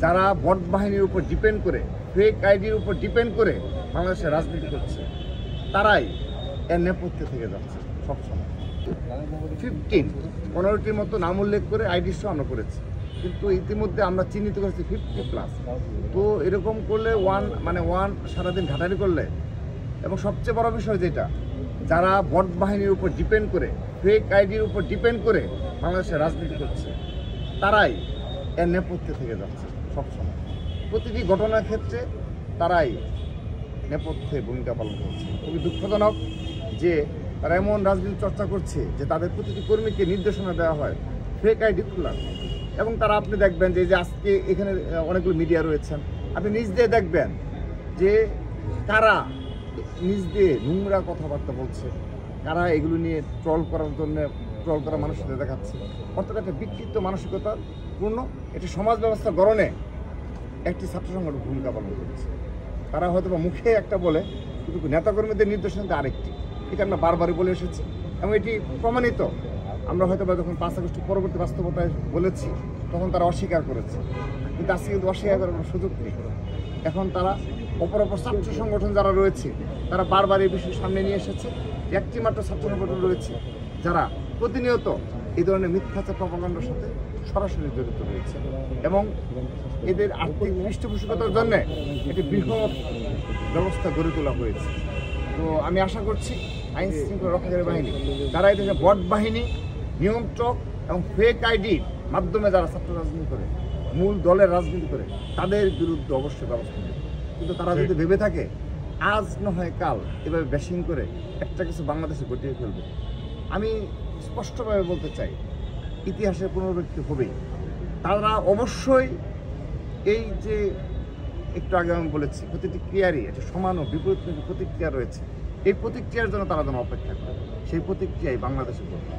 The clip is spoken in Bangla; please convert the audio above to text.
যারা ভোট বাহিনীর উপর ডিপেন্ড করে, ফেক আইডির উপর ডিপেন্ড করে বাংলাদেশের রাজনীতি করছে, তারাই এর নেপথ্যে থেকে যাচ্ছে সবসময়। 15-15টির মতো নাম উল্লেখ করে আইডি শো আমরা করেছি, কিন্তু ইতিমধ্যে আমরা চিহ্নিত করেছি 50+। তো এরকম করলে ওয়ান সারাদিন ঘাটারি করলে, এবং সবচেয়ে বড় বিষয় যেটা, যারা ভোট বাহিনীর উপর ডিপেন্ড করে, ফেক আইডির উপর ডিপেন্ড করে বাংলাদেশের রাজনীতি করছে, তারাই এর নেপথ্যে থেকে যাচ্ছে সবসময়। প্রতিটি ঘটনার ক্ষেত্রে তারাই নেপথ্যে ভূমিকা পালন করছে। খুবই দুঃখজনক যে তারা এমন রাজনীতি চর্চা করছে যে তাদের প্রতিটি কর্মীকে নির্দেশনা দেওয়া হয় ফেক আইডি খোলার। এবং তারা, আপনি দেখবেন যে আজকে এখানে অনেকগুলো মিডিয়া রয়েছেন, আপনি নিজ দিয়ে দেখবেন যে কারা নিজ দিয়ে নোংরা কথাবার্তা বলছে, কারা এগুলো নিয়ে ট্রল করার জন্য, ট্রল করা মানুষদের দেখাচ্ছে। অর্থাৎ একটা বিক্ষিপ্ত মানসিকতার পূর্ণ একটি সমাজ ব্যবস্থা গড়নে একটি ছাত্র সংগঠন ভূমিকা পালন করছে। তারা হয়তো বা মুখে একটা বলে, কিন্তু নেতাকর্মীদের নির্দেশনাতে আরেকটি। এটা আমরা বারবারই বলে এসেছি এবং এটি প্রমাণিত। আমরা হয়তো বা যখন 5 আগস্ট পরবর্তী বাস্তবতায় বলেছি, তখন তারা অস্বীকার করেছে, কিন্তু আজকে কিন্তু অস্বীকার করার কোনো সুযোগ নেই। এখন তারা অপর ছাত্র সংগঠন যারা রয়েছে, তারা বারবার এই বিষয় সামনে নিয়ে এসেছে। একটি মাত্র ছাত্র সংগঠন রয়েছে যারা প্রতিনিয়ত এই ধরনের মিথ্যাচার প্রপাগান্ডার সাথে সরাসরি জড়িত রয়েছে, এবং এদের আর্থিক পৃষ্ঠপোষকতার জন্য একটি বৃহৎ ব্যবস্থা গড়ে তোলা হয়েছে। তো আমি আশা করছি আইন শৃঙ্খলা রক্ষাকারী বাহিনী, যারা এই দেশে ভোট বাহিনী, নিয়ন্ত্রক এবং ফেক আইডির মাধ্যমে যারা ছাত্র রাজনীতি করে, মূল দলের রাজনীতি করে, তাদের বিরুদ্ধে অবশ্যই ব্যবস্থা নেবে। কিন্তু তারা যদি ভেবে থাকে আজ নয় কাল এভাবে ব্যাশিং করে একটা কিছু বাংলাদেশে ঘটিয়ে ফেলবে, আমি স্পষ্টভাবে বলতে চাই ইতিহাসের পুনরাবৃত্তি হবেই। তারা অবশ্যই এই যে একটু আগে আমি বলেছি, প্রতিটি ক্রিয়ারই একটা সমান ও বিপরীত প্রতিক্রিয়া রয়েছে। এই প্রতিক্রিয়ার জন্য তারা যেন অপেক্ষা করে, সেই প্রতিক্রিয়াই বাংলাদেশে ঘটবে।